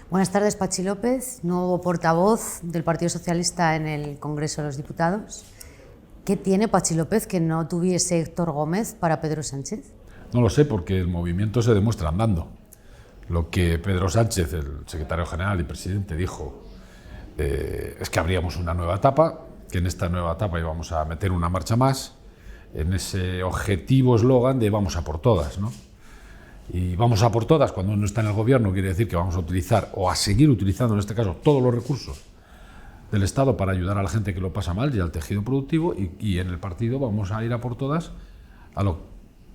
Buenas tardes, Patxi López, nuevo portavoz del Partido Socialista en el Congreso de los Diputados. ¿Qué tiene Patxi López que no tuviese Héctor Gómez para Pedro Sánchez? No lo sé, porque el movimiento se demuestra andando. Lo que Pedro Sánchez, el secretario general y presidente, dijo es que abríamos una nueva etapa, que en esta nueva etapa íbamos a meter una marcha más, en ese objetivo eslogan de vamos a por todas, ¿no? Y vamos a por todas, cuando uno está en el gobierno, quiere decir que vamos a utilizar, o a seguir utilizando en este caso, todos los recursos del Estado para ayudar a la gente que lo pasa mal y al tejido productivo, y en el partido vamos a ir a por todas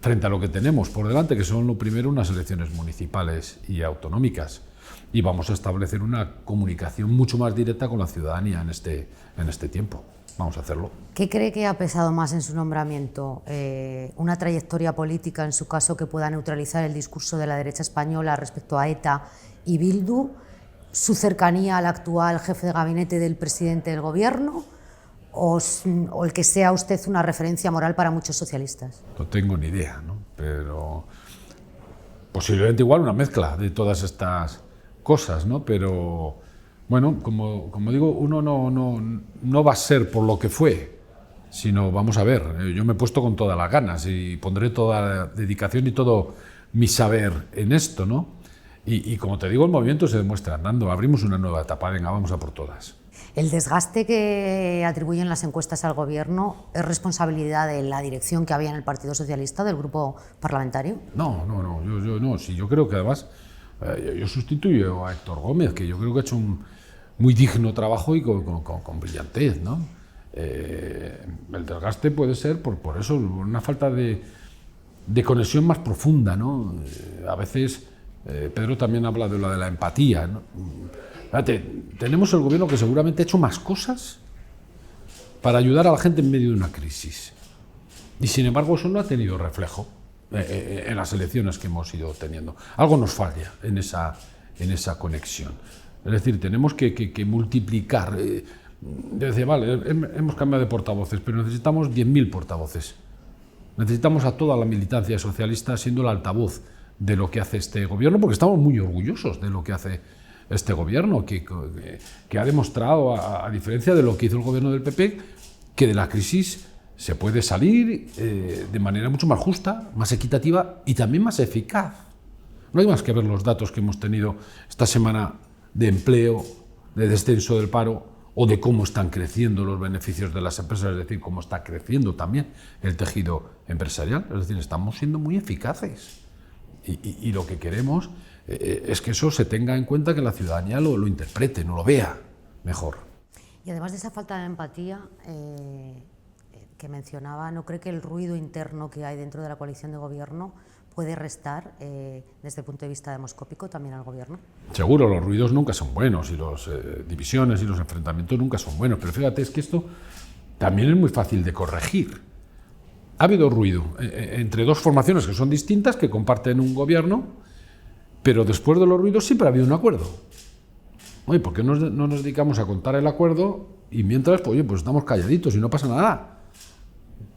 frente a lo que tenemos por delante, que son lo primero unas elecciones municipales y autonómicas, y vamos a establecer una comunicación mucho más directa con la ciudadanía en este tiempo. Vamos a hacerlo. ¿Qué cree que ha pesado más en su nombramiento? ¿Una trayectoria política, en su caso, que pueda neutralizar el discurso de la derecha española respecto a ETA y Bildu? ¿Su cercanía al actual jefe de gabinete del presidente del gobierno? ¿O el que sea usted una referencia moral para muchos socialistas? No tengo ni idea, ¿no? Pero posiblemente igual una mezcla de todas estas cosas, ¿no? Pero bueno, como digo, uno no va a ser por lo que fue, sino vamos a ver, yo me he puesto con todas las ganas y pondré toda la dedicación y todo mi saber en esto, ¿no? Y como te digo, el movimiento se demuestra andando, abrimos una nueva etapa, venga, vamos a por todas. ¿El desgaste que atribuyen las encuestas al gobierno es responsabilidad de la dirección que había en el Partido Socialista, del grupo parlamentario? No, yo no, sí, yo creo que además yo sustituyo a Héctor Gómez, que yo creo que ha hecho un muy digno trabajo y con brillantez, ¿no? El desgaste puede ser por eso, una falta de conexión más profunda, ¿no? A veces Pedro también habla de la empatía, ¿no? Fíjate, tenemos el gobierno que seguramente ha hecho más cosas para ayudar a la gente en medio de una crisis. Y sin embargo eso no ha tenido reflejo en las elecciones que hemos ido teniendo. Algo nos falla en esa conexión. Es decir, tenemos que multiplicar. Yo decía, vale, hemos cambiado de portavoces, pero necesitamos 10.000 portavoces. Necesitamos a toda la militancia socialista siendo el altavoz de lo que hace este gobierno, porque estamos muy orgullosos de lo que hace este gobierno, que ha demostrado, a diferencia de lo que hizo el gobierno del PP, que de la crisis se puede salir de manera mucho más justa, más equitativa y también más eficaz. No hay más que ver los datos que hemos tenido esta semana de empleo, de descenso del paro o de cómo están creciendo los beneficios de las empresas, es decir, cómo está creciendo también el tejido empresarial. Es decir, estamos siendo muy eficaces y lo que queremos es que eso se tenga en cuenta, que la ciudadanía lo interprete, no lo vea mejor. Y además de esa falta de empatía que mencionaba, ¿no cree que el ruido interno que hay dentro de la coalición de gobierno puede restar, desde el punto de vista demoscópico, también al gobierno? Seguro, los ruidos nunca son buenos y las divisiones y los enfrentamientos nunca son buenos, pero fíjate, es que esto también es muy fácil de corregir. Ha habido ruido entre dos formaciones que son distintas, que comparten un gobierno, pero después de los ruidos siempre ha habido un acuerdo. Oye, ¿por qué no nos dedicamos a contar el acuerdo y mientras, pues, oye, pues estamos calladitos y no pasa nada?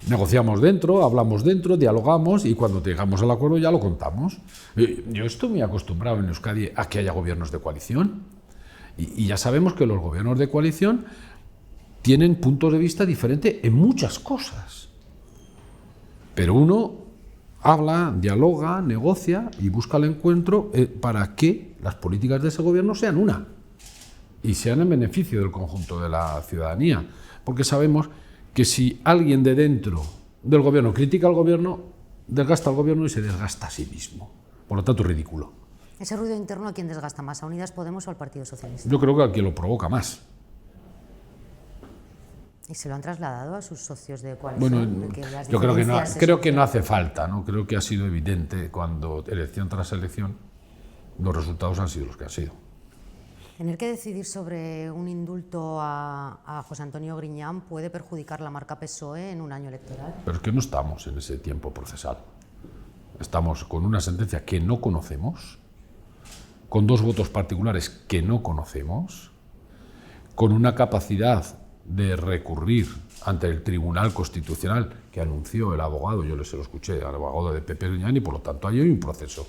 Negociamos dentro, hablamos dentro, dialogamos y cuando llegamos al acuerdo ya lo contamos. Yo estoy muy acostumbrado en Euskadi a que haya gobiernos de coalición y ya sabemos que los gobiernos de coalición tienen puntos de vista diferentes en muchas cosas. Pero uno habla, dialoga, negocia y busca el encuentro para que las políticas de ese gobierno sean una y sean en beneficio del conjunto de la ciudadanía. Porque sabemos que si alguien de dentro del gobierno critica al gobierno, desgasta al gobierno y se desgasta a sí mismo. Por lo tanto, es ridículo. ¿Ese ruido interno a quién desgasta más, a Unidas Podemos o al Partido Socialista? Yo creo que a quien lo provoca más. ¿Y se lo han trasladado a sus socios de coalición? Bueno, yo creo que no hace falta, ¿no? Creo que ha sido evidente cuando elección tras elección los resultados han sido los que han sido. ¿Tener que decidir sobre un indulto a José Antonio Griñán puede perjudicar la marca PSOE en un año electoral? Pero es que no estamos en ese tiempo procesal. Estamos con una sentencia que no conocemos, con dos votos particulares que no conocemos, con una capacidad de recurrir ante el Tribunal Constitucional que anunció el abogado, yo se lo escuché al abogado de Pepe Griñán, y por lo tanto ahí hay un proceso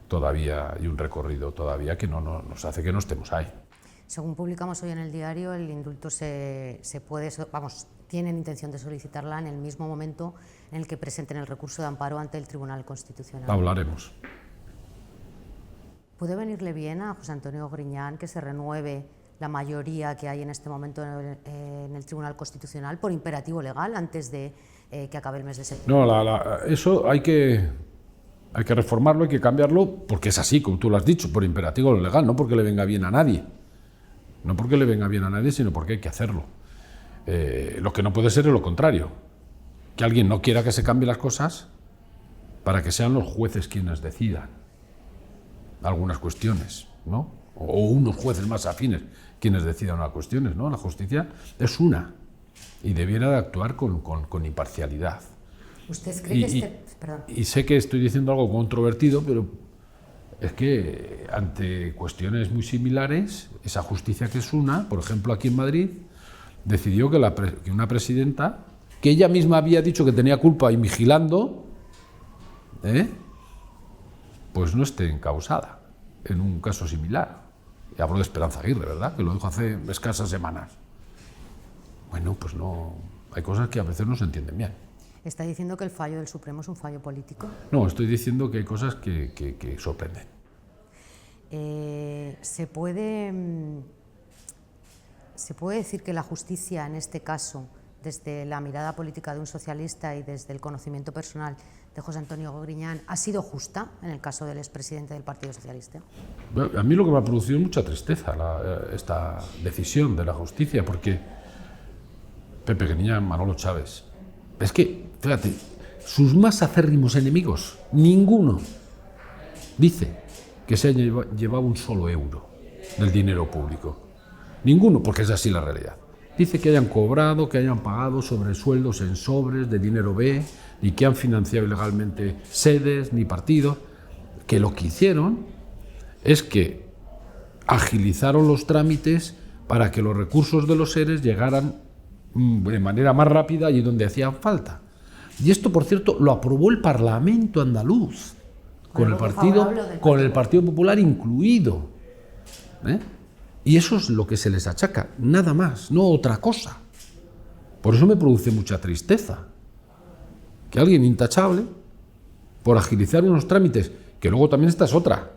todavía y un recorrido todavía que nos hace que no estemos ahí. Según publicamos hoy en el diario, el indulto tienen intención de solicitarla en el mismo momento en el que presenten el recurso de amparo ante el Tribunal Constitucional. Hablaremos. ¿Puede venirle bien a José Antonio Griñán que se renueve la mayoría que hay en este momento en el Tribunal Constitucional por imperativo legal antes de que acabe el mes de septiembre? No, eso hay que reformarlo, hay que cambiarlo, porque es así, como tú lo has dicho, por imperativo legal, no porque le venga bien a nadie. No porque le venga bien a nadie, sino porque hay que hacerlo. Lo que no puede ser es lo contrario. Que alguien no quiera que se cambien las cosas para que sean los jueces quienes decidan algunas cuestiones, ¿no? O unos jueces más afines quienes decidan las cuestiones, ¿no? La justicia es una y debiera de actuar con imparcialidad. ¿Usted cree que y sé que estoy diciendo algo controvertido, pero es que ante cuestiones muy similares, esa justicia que es una, por ejemplo aquí en Madrid, decidió que una presidenta, que ella misma había dicho que tenía culpa y vigilando, pues no esté encausada en un caso similar. Y hablo de Esperanza Aguirre, ¿verdad? Que lo dijo hace escasas semanas. Bueno, pues no, hay cosas que a veces no se entienden bien. ¿Está diciendo que el fallo del Supremo es un fallo político? No, estoy diciendo que hay cosas que sorprenden. ¿Se puede decir que la justicia, en este caso, desde la mirada política de un socialista y desde el conocimiento personal de José Antonio Griñán, ha sido justa en el caso del expresidente del Partido Socialista? A mí lo que me ha producido es mucha tristeza esta decisión de la justicia, porque Pepe Griñán, Manolo Chávez, es que, fíjate, sus más acérrimos enemigos, ninguno dice que se haya llevado un solo euro del dinero público. Ninguno, porque es así la realidad. Dice que hayan cobrado, que hayan pagado sobresueldos en sobres de dinero B, ni que han financiado ilegalmente sedes ni partidos, que lo que hicieron es que agilizaron los trámites para que los recursos de los seres llegaran de manera más rápida allí donde hacían falta. Y esto, por cierto, lo aprobó el Parlamento andaluz, con el Partido Popular incluido. Y eso es lo que se les achaca, nada más, no otra cosa. Por eso me produce mucha tristeza que alguien intachable, por agilizar unos trámites, que luego también esta es otra,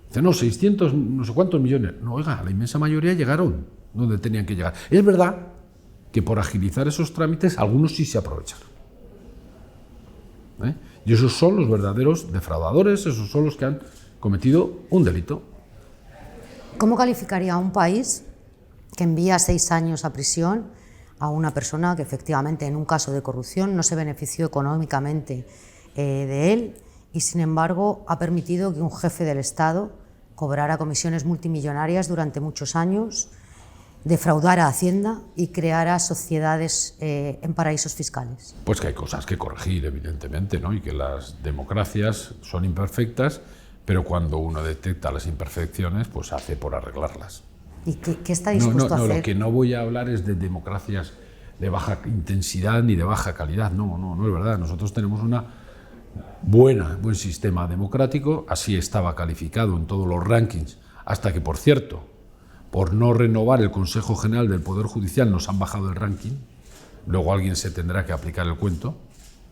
dice, no, 600, no sé cuántos millones. No, oiga, la inmensa mayoría llegaron donde tenían que llegar. Es verdad que por agilizar esos trámites algunos sí se aprovecharon. Y esos son los verdaderos defraudadores, esos son los que han cometido un delito. ¿Cómo calificaría a un país que envía 6 años a prisión a una persona que efectivamente en un caso de corrupción no se benefició económicamente de él y sin embargo ha permitido que un jefe del Estado cobrara comisiones multimillonarias durante muchos años, defraudara a Hacienda y creara sociedades en paraísos fiscales? Pues que hay cosas que corregir, evidentemente, ¿no? Y que las democracias son imperfectas, pero cuando uno detecta las imperfecciones, pues hace por arreglarlas. ¿Y qué está dispuesto a hacer? Lo que no voy a hablar es de democracias de baja intensidad ni de baja calidad. No es verdad. Nosotros tenemos un buen sistema democrático, así estaba calificado en todos los rankings, hasta que, por cierto, por no renovar el Consejo General del Poder Judicial nos han bajado el ranking. Luego alguien se tendrá que aplicar el cuento,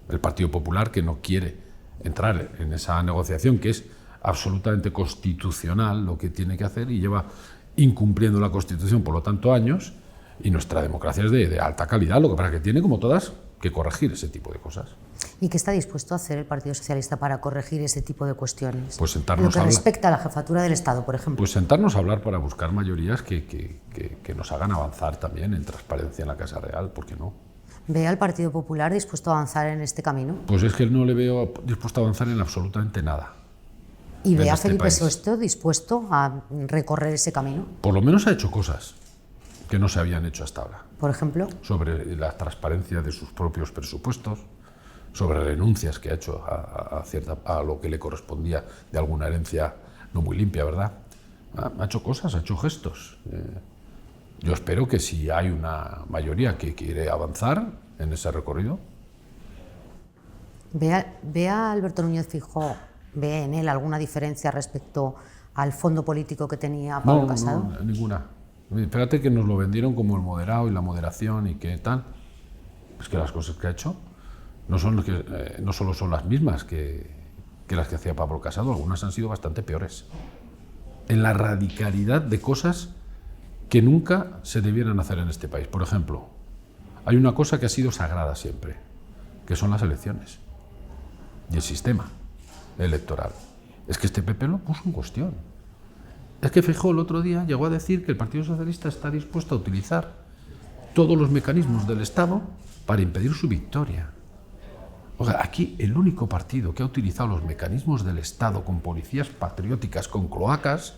el Partido Popular, que no quiere entrar en esa negociación, que es absolutamente constitucional lo que tiene que hacer y lleva incumpliendo la Constitución por lo tanto años, y nuestra democracia es de alta calidad, lo que pasa es que tiene, como todas, que corregir ese tipo de cosas. ¿Y qué está dispuesto a hacer el Partido Socialista para corregir ese tipo de cuestiones? Pues sentarnos en lo que respecta a la jefatura del Estado, por ejemplo. Pues sentarnos a hablar para buscar mayorías que nos hagan avanzar también en transparencia en la Casa Real, ¿por qué no? ¿Ve al Partido Popular dispuesto a avanzar en este camino? Pues es que no le veo dispuesto a avanzar en absolutamente nada. ¿Y ve a Felipe VI dispuesto a recorrer ese camino? Por lo menos ha hecho cosas que no se habían hecho hasta ahora. ¿Por ejemplo? Sobre la transparencia de sus propios presupuestos, sobre renuncias que ha hecho a lo que le correspondía de alguna herencia no muy limpia, ¿verdad? Ha hecho cosas, ha hecho gestos. Yo espero que si hay una mayoría que quiere avanzar en ese recorrido. ¿Ve a Alberto Núñez Feijóo ¿Ve en él alguna diferencia respecto al fondo político que tenía Pablo Casado? No, ninguna. Fíjate que nos lo vendieron como el moderado y la moderación y qué tal. Es que las cosas que ha hecho no solo son las mismas que las que hacía Pablo Casado, algunas han sido bastante peores. En la radicalidad de cosas que nunca se debieran hacer en este país. Por ejemplo, hay una cosa que ha sido sagrada siempre, que son las elecciones y el sistema electoral. Es que este PP lo puso en cuestión. Es que Feijóo el otro día llegó a decir que el Partido Socialista está dispuesto a utilizar todos los mecanismos del Estado para impedir su victoria. O sea, aquí el único partido que ha utilizado los mecanismos del Estado con policías patrióticas, con cloacas,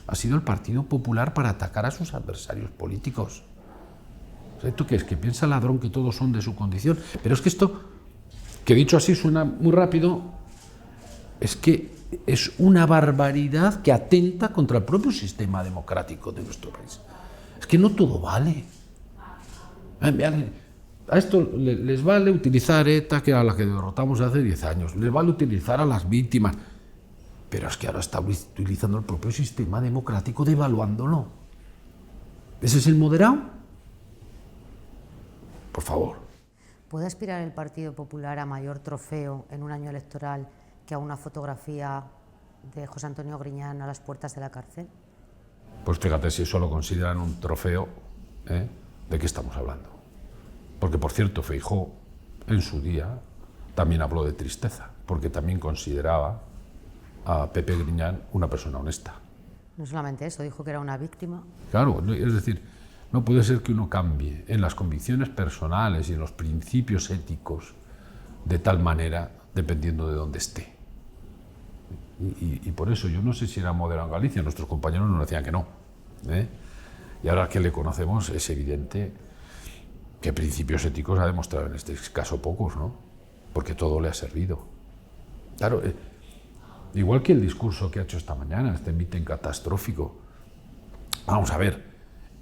ha sido el Partido Popular para atacar a sus adversarios políticos. O sea, ¿tú qué es? ¿Que piensa el ladrón que todos son de su condición? Pero es que esto, que dicho así suena muy rápido, es que es una barbaridad que atenta contra el propio sistema democrático de nuestro país. Es que no todo vale. A esto les vale utilizar ETA, que era la que derrotamos hace 10 años, les vale utilizar a las víctimas, pero es que ahora está utilizando el propio sistema democrático, devaluándolo. ¿Ese es el moderado? Por favor. ¿Puede aspirar el Partido Popular a mayor trofeo en un año electoral que a una fotografía de José Antonio Griñán a las puertas de la cárcel? Pues fíjate, si eso lo consideran un trofeo, ¿de qué estamos hablando? Porque, por cierto, Feijóo, en su día, también habló de tristeza, porque también consideraba a Pepe Griñán una persona honesta. No solamente eso, dijo que era una víctima. Claro, es decir, no puede ser que uno cambie en las convicciones personales y en los principios éticos de tal manera, dependiendo de dónde esté. Y por eso, yo no sé si era moderado en Galicia, nuestros compañeros nos decían que no. Y ahora que le conocemos, es evidente que principios éticos ha demostrado en este caso pocos, ¿no? Porque todo le ha servido. Claro, igual que el discurso que ha hecho esta mañana, este mitin catastrófico. Vamos a ver,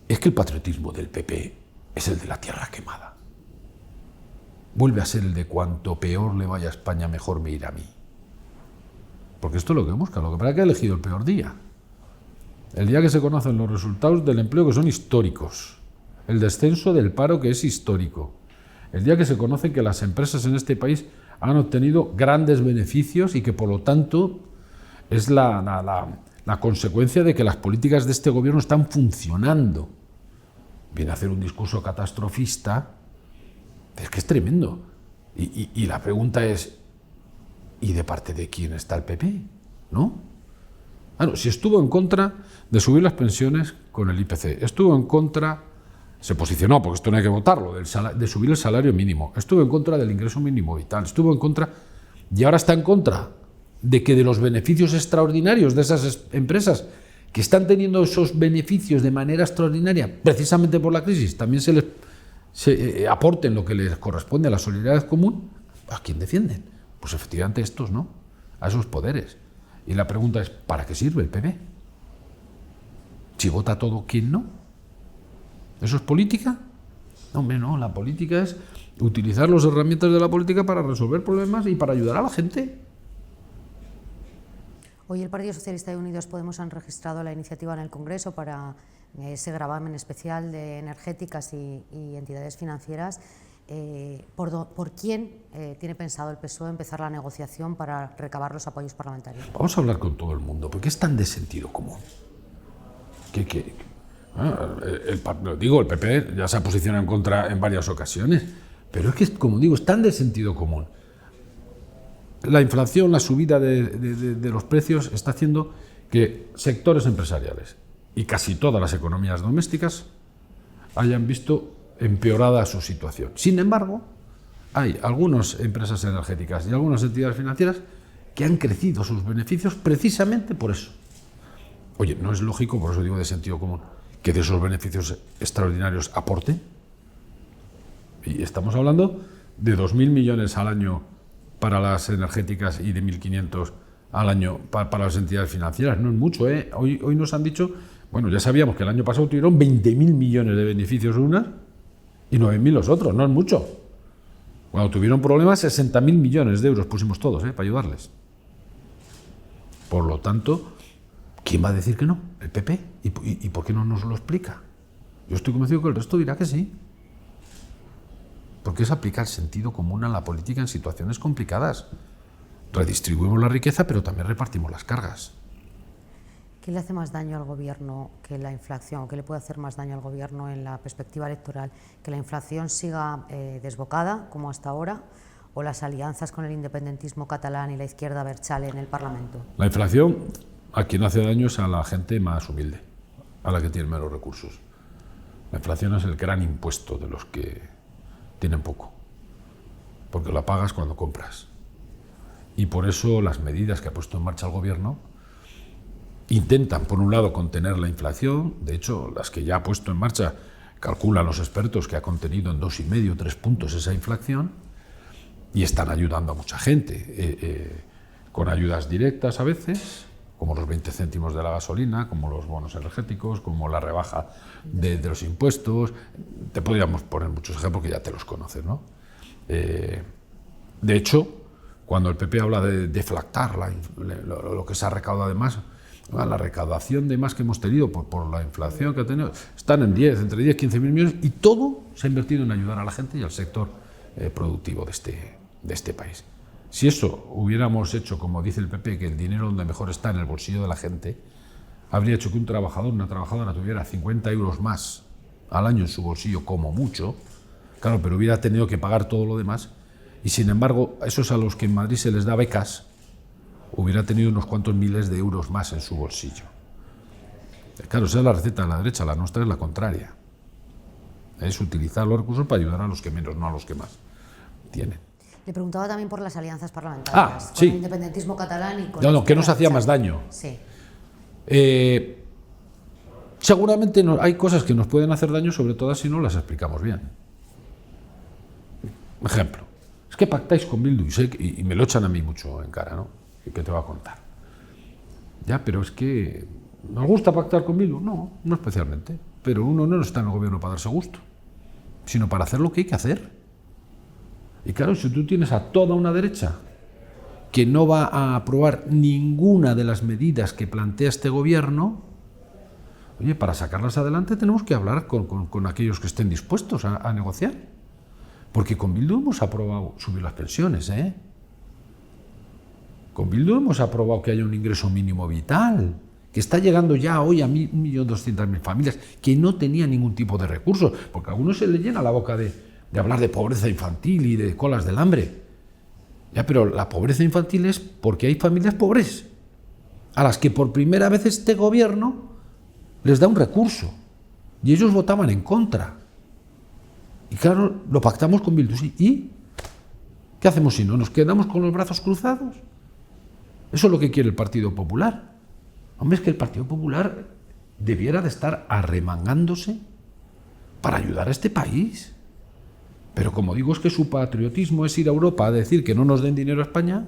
es que el patriotismo del PP es el de la tierra quemada. Vuelve a ser el de cuanto peor le vaya a España, mejor me irá a mí. Porque esto es lo que busca, lo que pasa es que ha elegido el peor día. El día que se conocen los resultados del empleo, que son históricos. El descenso del paro, que es histórico. El día que se conoce que las empresas en este país han obtenido grandes beneficios y que, por lo tanto, es la consecuencia de que las políticas de este gobierno están funcionando. Viene a hacer un discurso catastrofista, es que es tremendo. Y la pregunta es, ¿y de parte de quién está el PP? ¿No? Bueno, si estuvo en contra de subir las pensiones con el IPC, estuvo en contra, se posicionó, porque esto no hay que votarlo, de subir el salario mínimo, estuvo en contra del ingreso mínimo vital, estuvo en contra, y ahora está en contra de que de los beneficios extraordinarios de esas empresas que están teniendo esos beneficios de manera extraordinaria, precisamente por la crisis, también se aporten lo que les corresponde a la solidaridad común. ¿A quién defienden? Pues efectivamente estos, ¿no? A esos poderes. Y la pregunta es, ¿para qué sirve el PP? Si vota todo, ¿quién no? ¿Eso es política? No, hombre, no, la política es utilizar las herramientas de la política para resolver problemas y para ayudar a la gente. Hoy el Partido Socialista y Unidos Podemos han registrado la iniciativa en el Congreso para ese gravamen especial de energéticas y entidades financieras. ¿Por quién tiene pensado el PSOE empezar la negociación para recabar los apoyos parlamentarios? Vamos a hablar con todo el mundo, porque es tan de sentido común. El PP ya se ha posicionado en contra en varias ocasiones, pero es que, como digo, es tan de sentido común. La inflación, la subida de los precios está haciendo que sectores empresariales y casi todas las economías domésticas hayan visto empeorada su situación. Sin embargo, hay algunas empresas energéticas y algunas entidades financieras que han crecido sus beneficios precisamente por eso. Oye, ¿no es lógico, por eso digo de sentido común, que de esos beneficios extraordinarios aporten? Y estamos hablando de 2.000 millones al año para las energéticas y de 1.500 al año para las entidades financieras. No es mucho, ¿eh? Hoy nos han dicho, bueno, ya sabíamos que el año pasado tuvieron 20.000 millones de beneficios unas y 9.000 los otros, no es mucho. Cuando tuvieron problemas, 60.000 millones de euros pusimos todos, para ayudarles. Por lo tanto, ¿quién va a decir que no? El PP. ¿Y por qué no nos lo explica? Yo estoy convencido que el resto dirá que sí. Porque es aplicar sentido común a la política en situaciones complicadas. Redistribuimos la riqueza, pero también repartimos las cargas. ¿Qué le hace más daño al gobierno que la inflación? ¿Qué le puede hacer más daño al gobierno en la perspectiva electoral? ¿Que la inflación siga desbocada, como hasta ahora, o las alianzas con el independentismo catalán y la izquierda abertzale en el Parlamento? La inflación a quien hace daño es a la gente más humilde, a la que tiene menos recursos. La inflación es el gran impuesto de los que tienen poco, porque la pagas cuando compras. Y por eso las medidas que ha puesto en marcha el gobierno intentan, por un lado, contener la inflación. De hecho, las que ya ha puesto en marcha, calculan los expertos que ha contenido en 2,5 o 3 puntos esa inflación, y están ayudando a mucha gente, con ayudas directas a veces, como los 20 céntimos de la gasolina, como los bonos energéticos, como la rebaja de los impuestos. Te podríamos poner muchos ejemplos que ya te los conoces, ¿no? De hecho, cuando el PP habla de deflactar lo que se ha recaudado de más, la recaudación de más que hemos tenido por la inflación que ha tenido, están en entre 10 y 15 mil millones, y todo se ha invertido en ayudar a la gente y al sector productivo de este país. Si eso hubiéramos hecho, como dice el PP, que el dinero donde mejor está, en el bolsillo de la gente, habría hecho que un trabajador, una trabajadora tuviera 50 euros más al año en su bolsillo, como mucho, claro, pero hubiera tenido que pagar todo lo demás, y sin embargo, a esos a los que en Madrid se les da becas, hubiera tenido unos cuantos miles de euros más en su bolsillo. Claro, esa es la receta de la derecha, la nuestra es la contraria. Es utilizar los recursos para ayudar a los que menos, no a los que más tienen. Le preguntaba también por las alianzas parlamentarias, con sí. el independentismo catalán y con... No, ¿qué nos hacía más daño? Sí. Seguramente hay cosas que nos pueden hacer daño, sobre todo si no las explicamos bien. Ejemplo, es que pactáis con Bildu, y me lo echan a mí mucho en cara, ¿no? ¿Qué te va a contar? Ya, pero es que... ¿nos gusta pactar con Bildu? No, no especialmente. Pero uno no está en el gobierno para darse gusto, sino para hacer lo que hay que hacer. Y claro, si tú tienes a toda una derecha que no va a aprobar ninguna de las medidas que plantea este gobierno, oye, para sacarlas adelante tenemos que hablar con aquellos que estén dispuestos a negociar. Porque con Bildu hemos aprobado subir las pensiones, ¿eh? Con Bildu hemos aprobado que haya un ingreso mínimo vital, que está llegando ya hoy a 1.200.000 familias que no tenían ningún tipo de recursos, porque a algunos se les llena la boca de hablar de pobreza infantil y de colas del hambre. Ya, pero la pobreza infantil es porque hay familias pobres, a las que por primera vez este gobierno les da un recurso, y ellos votaban en contra. Y claro, lo pactamos con Bildu. ¿Y qué hacemos si no? ¿Nos quedamos con los brazos cruzados? Eso es lo que quiere el Partido Popular. Hombre, es que el Partido Popular debiera de estar arremangándose para ayudar a este país. Pero como digo, es que su patriotismo es ir a Europa a decir que no nos den dinero a España,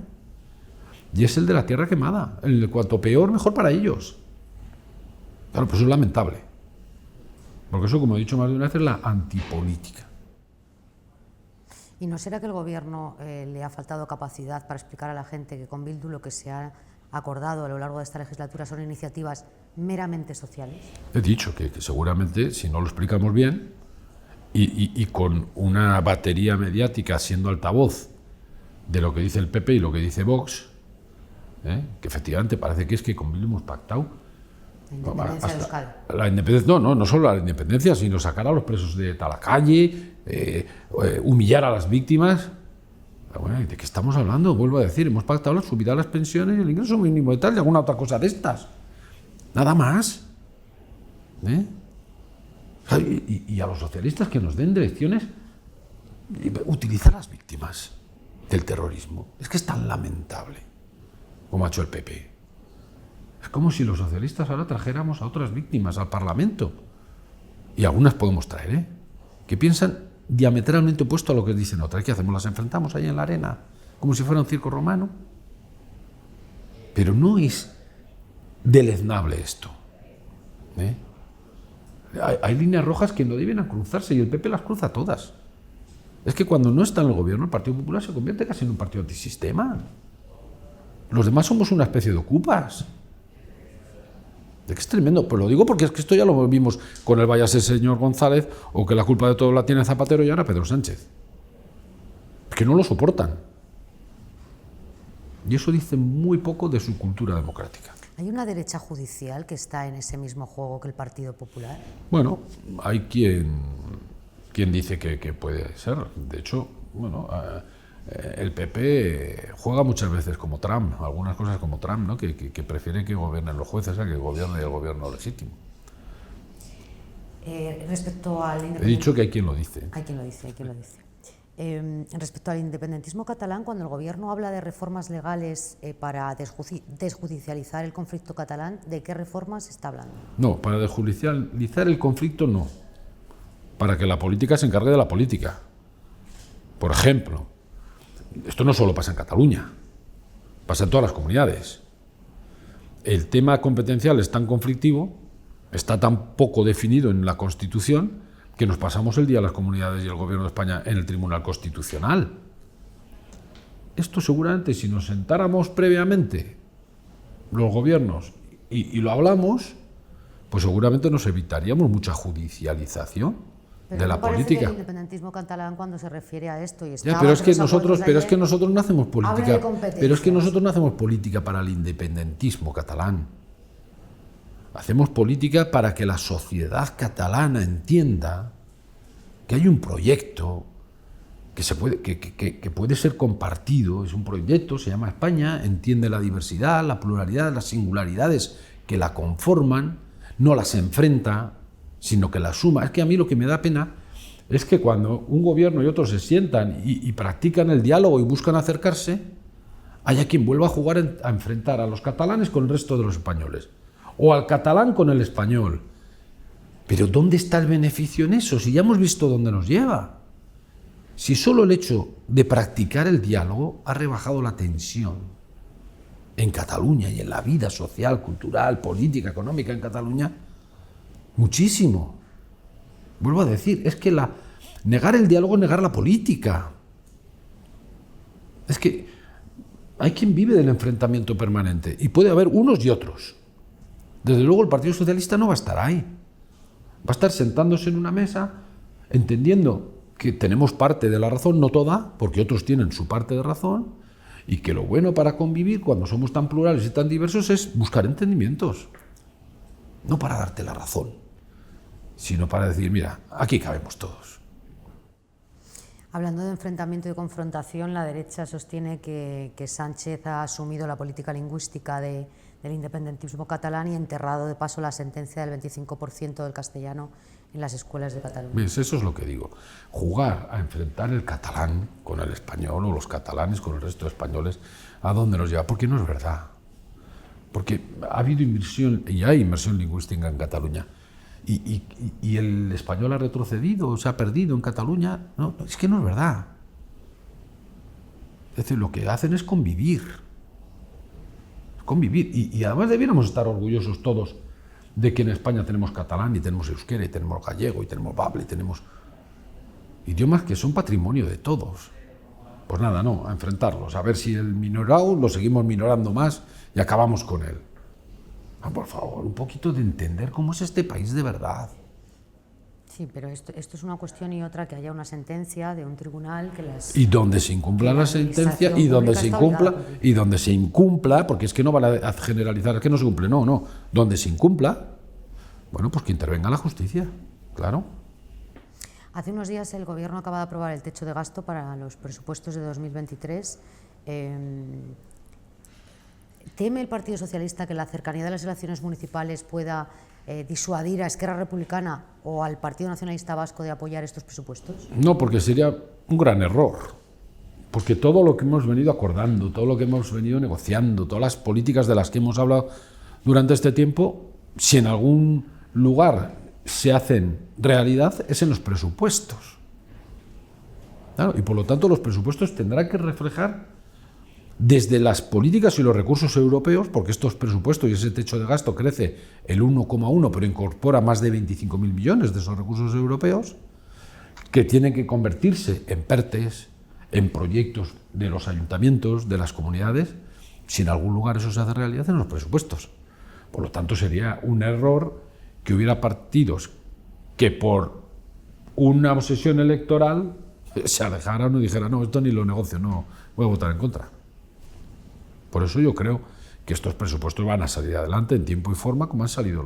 y es el de la tierra quemada. El de cuanto peor, mejor para ellos. Claro, pues eso es lamentable. Porque eso, como he dicho más de una vez, es la antipolítica. ¿Y no será que el gobierno le ha faltado capacidad para explicar a la gente que con Bildu lo que se ha acordado a lo largo de esta legislatura son iniciativas meramente sociales? He dicho que seguramente, si no lo explicamos bien, y con una batería mediática siendo altavoz de lo que dice el PP y lo que dice Vox, que efectivamente parece que es que con Bildu hemos pactado La independencia de Euskadi. La independencia, no solo la independencia, sino sacar a los presos de la calle, humillar a las víctimas. Bueno, ¿de qué estamos hablando? Vuelvo a decir, hemos pactado la subida de las pensiones y el ingreso mínimo de tal y alguna otra cosa de estas. Nada más. Y a los socialistas que nos den direcciones, utilizar a las víctimas del terrorismo. Es que es tan lamentable como ha hecho el PP. Es como si los socialistas ahora trajéramos a otras víctimas al Parlamento. Y algunas podemos traer, que piensan diametralmente opuesto a lo que dicen otras. ¿Qué hacemos? ¿Las enfrentamos ahí en la arena? Como si fuera un circo romano. Pero no es deleznable esto. Hay líneas rojas que no deben cruzarse y el PP las cruza todas. Es que cuando no está en el gobierno, el Partido Popular se convierte casi en un partido antisistema. Los demás somos una especie de ocupas. Es tremendo, pues lo digo porque es que esto ya lo vimos con el váyase señor González, o que la culpa de todo la tiene Zapatero y ahora Pedro Sánchez. Es que no lo soportan. Y eso dice muy poco de su cultura democrática. ¿Hay una derecha judicial que está en ese mismo juego que el Partido Popular? Bueno, hay quien dice que puede ser. De hecho, bueno, el PP juega muchas veces como Trump, algunas cosas como Trump, ¿no? que prefiere que gobiernen los jueces a que gobierne el gobierno legítimo. Respecto al He dicho que hay quien lo dice. Hay quien lo dice, hay quien lo dice. Respecto al independentismo catalán, cuando el gobierno habla de reformas legales para desjudicializar el conflicto catalán, ¿de qué reformas está hablando? No, para desjudicializar el conflicto no. Para que la política se encargue de la política. Por ejemplo, esto no solo pasa en Cataluña, pasa en todas las comunidades. El tema competencial es tan conflictivo, está tan poco definido en la Constitución, que nos pasamos el día las comunidades y el Gobierno de España en el Tribunal Constitucional. Esto seguramente, si nos sentáramos previamente los gobiernos y lo hablamos, pues seguramente nos evitaríamos mucha judicialización de la política. El independentismo catalán cuando se refiere a esto y pero es que nosotros no hacemos política. Pero es que nosotros no hacemos política para el independentismo catalán. Hacemos política para que la sociedad catalana entienda que hay un proyecto que puede ser compartido. Es un proyecto, se llama España, entiende la diversidad, la pluralidad, las singularidades que la conforman, no las enfrenta, sino que las suma. Es que a mí lo que me da pena es que cuando un gobierno y otro se sientan y practican el diálogo y buscan acercarse, haya quien vuelva a jugar a enfrentar a los catalanes con el resto de los españoles, o al catalán con el español. Pero ¿dónde está el beneficio en eso? Si ya hemos visto dónde nos lleva. Si solo el hecho de practicar el diálogo ha rebajado la tensión en Cataluña y en la vida social, cultural, política, económica en Cataluña, muchísimo. Vuelvo a decir, es que negar el diálogo es negar la política. Es que hay quien vive del enfrentamiento permanente y puede haber unos y otros. Desde luego el Partido Socialista no va a estar ahí. Va a estar sentándose en una mesa, entendiendo que tenemos parte de la razón, no toda, porque otros tienen su parte de razón, y que lo bueno para convivir cuando somos tan plurales y tan diversos es buscar entendimientos. No para darte la razón, sino para decir, mira, aquí cabemos todos. Hablando de enfrentamiento y confrontación, la derecha sostiene que Sánchez ha asumido la política lingüística del independentismo catalán y enterrado de paso la sentencia del 25% del castellano en las escuelas de Cataluña. ¿Ves? Eso es lo que digo. Jugar a enfrentar el catalán con el español o los catalanes con el resto de españoles, ¿a dónde nos lleva? Porque no es verdad. Porque ha habido inmersión y hay inmersión lingüística en Cataluña. Y el español ha retrocedido, se ha perdido en Cataluña. No, es que no es verdad. Es decir, lo que hacen es convivir. Convivir. Y además debiéramos estar orgullosos todos de que en España tenemos catalán y tenemos euskera y tenemos gallego y tenemos bable y tenemos idiomas que son patrimonio de todos. Pues nada, no, a enfrentarlos, a ver si el minorado lo seguimos minorando más y acabamos con él. Ah, por favor, un poquito de entender cómo es este país de verdad. Sí, pero esto es una cuestión y otra, que haya una sentencia de un tribunal que las... Y donde se incumpla la sentencia y donde se incumpla, porque es que no van a generalizar, es que no se cumple, no, donde se incumpla, bueno, pues que intervenga la justicia, claro. Hace unos días el Gobierno acaba de aprobar el techo de gasto para los presupuestos de 2023. ¿Teme el Partido Socialista que la cercanía de las elecciones municipales pueda disuadir a Esquerra Republicana o al Partido Nacionalista Vasco de apoyar estos presupuestos? No, porque sería un gran error. Porque todo lo que hemos venido acordando, todo lo que hemos venido negociando, todas las políticas de las que hemos hablado durante este tiempo, si en algún lugar se hacen realidad, es en los presupuestos. Claro, y por lo tanto los presupuestos tendrán que reflejar desde las políticas y los recursos europeos, porque estos presupuestos y ese techo de gasto crece el 1,1, pero incorpora más de 25.000 millones de esos recursos europeos, que tienen que convertirse en PERTEs, en proyectos de los ayuntamientos, de las comunidades, si en algún lugar eso se hace realidad, en los presupuestos. Por lo tanto, sería un error que hubiera partidos que por una obsesión electoral se alejaran y dijeran, no, esto ni lo negocio, no, voy a votar en contra. Por eso yo creo que estos presupuestos van a salir adelante en tiempo y forma como han salido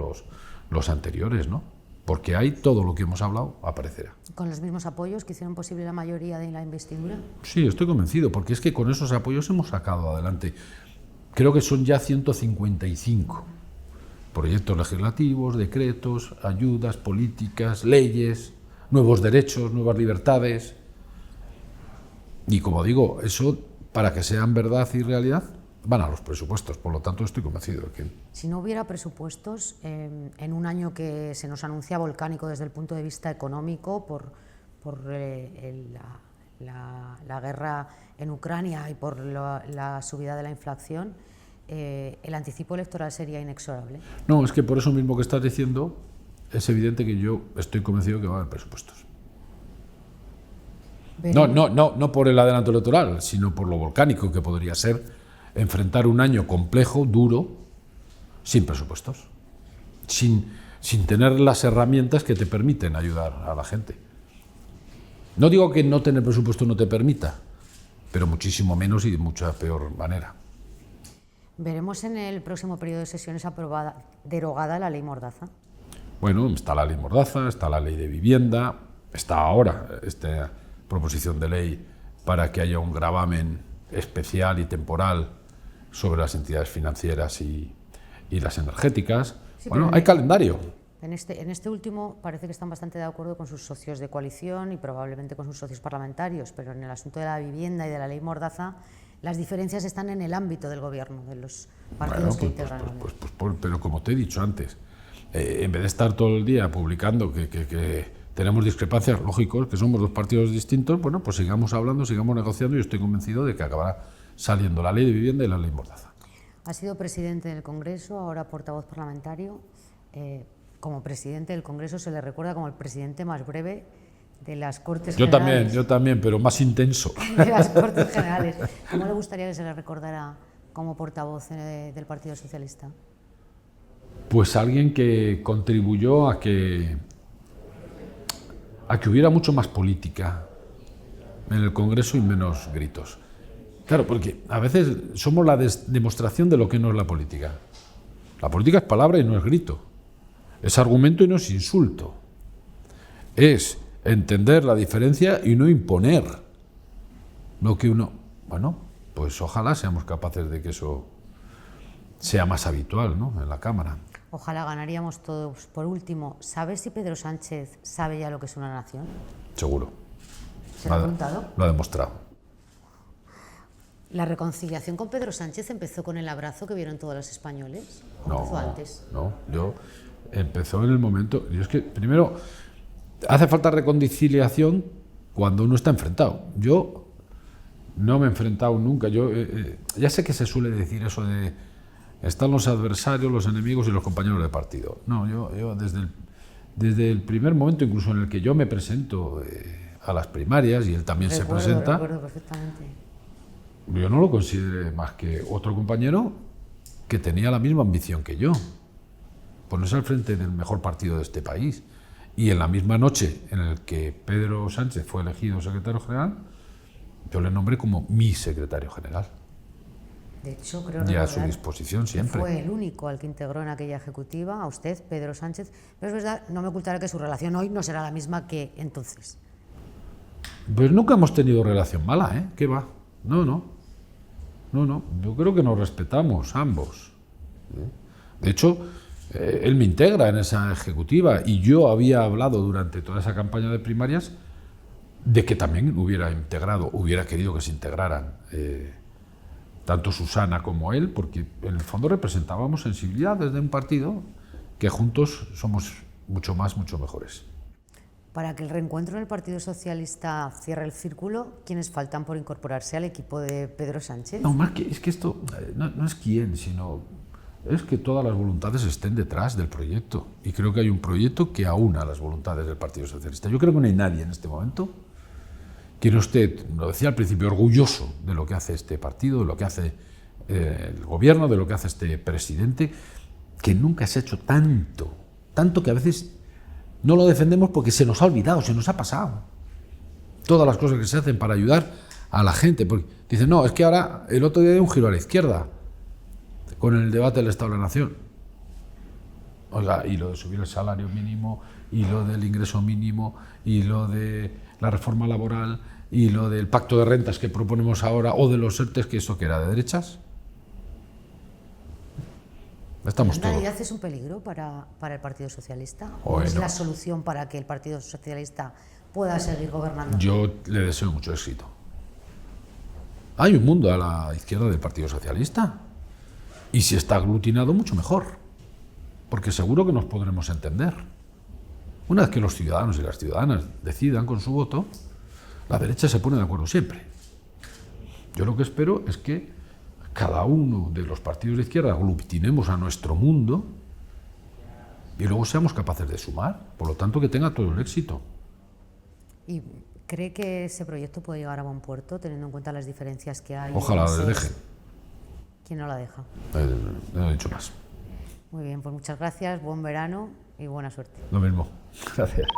los anteriores, ¿no? Porque ahí todo lo que hemos hablado aparecerá. ¿Con los mismos apoyos que hicieron posible la mayoría de la investidura? Sí, estoy convencido, porque es que con esos apoyos hemos sacado adelante, creo que son ya 155 proyectos legislativos, decretos, ayudas, políticas, leyes, nuevos derechos, nuevas libertades. Y como digo, eso, para que sean verdad y realidad, van a los presupuestos. Por lo tanto, estoy convencido de que... Si no hubiera presupuestos, en un año que se nos anuncia volcánico desde el punto de vista económico por la guerra en Ucrania y por la subida de la inflación, el anticipo electoral sería inexorable. No, es que por eso mismo que estás diciendo, es evidente que yo estoy convencido que va a haber presupuestos. No por el adelanto electoral, sino por lo volcánico que podría ser enfrentar un año complejo, duro, sin presupuestos, sin tener las herramientas que te permiten ayudar a la gente. No digo que no tener presupuesto no te permita, pero muchísimo menos y de mucha peor manera. ¿Veremos en el próximo periodo de sesiones derogada la ley Mordaza? Bueno, está la ley Mordaza, está la ley de vivienda, está ahora esta proposición de ley para que haya un gravamen especial y temporal sobre las entidades financieras y las energéticas. Sí, bueno, hay calendario. En este último parece que están bastante de acuerdo con sus socios de coalición y probablemente con sus socios parlamentarios, pero en el asunto de la vivienda y de la ley Mordaza, las diferencias están en el ámbito del gobierno, de los partidos que integran. Pero como te he dicho antes, en vez de estar todo el día publicando que tenemos discrepancias, lógicos, que somos dos partidos distintos, bueno, pues sigamos hablando, sigamos negociando y estoy convencido de que acabará saliendo la ley de vivienda y la ley Mordaza. Ha sido presidente del Congreso, ahora portavoz parlamentario. Como presidente del Congreso se le recuerda como el presidente más breve de las Cortes Generales. Yo también, pero más intenso. De las Cortes Generales. ¿Cómo le gustaría que se le recordara como portavoz del Partido Socialista? Pues alguien que contribuyó a que hubiera mucho más política en el Congreso y menos gritos. Claro, porque a veces somos la demostración de lo que no es la política. La política es palabra y no es grito. Es argumento y no es insulto. Es entender la diferencia y no imponer lo que uno... Bueno, pues ojalá seamos capaces de que eso sea más habitual, ¿no?, en la Cámara. Ojalá ganaríamos todos. Por último, ¿sabes si Pedro Sánchez sabe ya lo que es una nación? Seguro. ¿Se lo ha preguntado? Lo ha demostrado. ¿La reconciliación con Pedro Sánchez empezó con el abrazo que vieron todos los españoles? ¿O empezó antes? No, empezó en el momento... Y es que, primero, hace falta reconciliación cuando uno está enfrentado. Yo no me he enfrentado nunca. Ya sé que se suele decir eso de están los adversarios, los enemigos y los compañeros de partido. No, yo desde el primer momento, incluso en el que yo me presento a las primarias y él también se presenta... Recuerdo perfectamente. Yo no lo consideré más que otro compañero que tenía la misma ambición que yo, ponerse al frente del mejor partido de este país. Y en la misma noche en la que Pedro Sánchez fue elegido secretario general, yo le nombré como mi secretario general. De hecho, creo y a su disposición siempre. Fue el único al que integró en aquella ejecutiva, a usted, Pedro Sánchez. Pero es verdad, no me ocultaré que su relación hoy no será la misma que entonces. Pues nunca hemos tenido relación mala, ¿eh? ¿Qué va? No. Yo creo que nos respetamos ambos. De hecho, él me integra en esa ejecutiva y yo había hablado durante toda esa campaña de primarias de que también hubiera querido que se integraran tanto Susana como él, porque en el fondo representábamos sensibilidades de un partido que juntos somos mucho mejores. Para que el reencuentro en el Partido Socialista cierre el círculo, ¿quiénes faltan por incorporarse al equipo de Pedro Sánchez? No, más que es que esto no es quién, sino es que todas las voluntades estén detrás del proyecto. Y creo que hay un proyecto que aúna las voluntades del Partido Socialista. Yo creo que no hay nadie en este momento que no esté, lo decía al principio, orgulloso de lo que hace este partido, de lo que hace el gobierno, de lo que hace este presidente, que nunca se ha hecho tanto que a veces no lo defendemos porque se nos ha olvidado, se nos ha pasado. Todas las cosas que se hacen para ayudar a la gente. Porque dicen, no, es que ahora, el otro día hay un giro a la izquierda, con el debate del Estado de la Nación. Oiga, y lo de subir el salario mínimo, y lo del ingreso mínimo, y lo de la reforma laboral, y lo del pacto de rentas que proponemos ahora, o de los ERTEs, que eso que era de derechas. Estamos ¿La todos. nacionalidad es un peligro para el Partido Socialista? ¿O Bueno, es la solución para que el Partido Socialista pueda seguir gobernando? yo le deseo mucho éxito. Hay un mundo a la izquierda del Partido Socialista. Y si está aglutinado, mucho mejor. Porque seguro que nos podremos entender. Una vez que los ciudadanos y las ciudadanas decidan con su voto, la derecha se pone de acuerdo siempre. Yo lo que espero es que cada uno de los partidos de izquierda aglutinemos a nuestro mundo y luego seamos capaces de sumar. Por lo tanto, que tenga todo el éxito. ¿Y cree que ese proyecto puede llegar a buen puerto, teniendo en cuenta las diferencias que hay? Ojalá le dejen. ¿Quién no la deja? No he dicho más. Muy bien, pues muchas gracias, buen verano y buena suerte. Lo mismo. Gracias.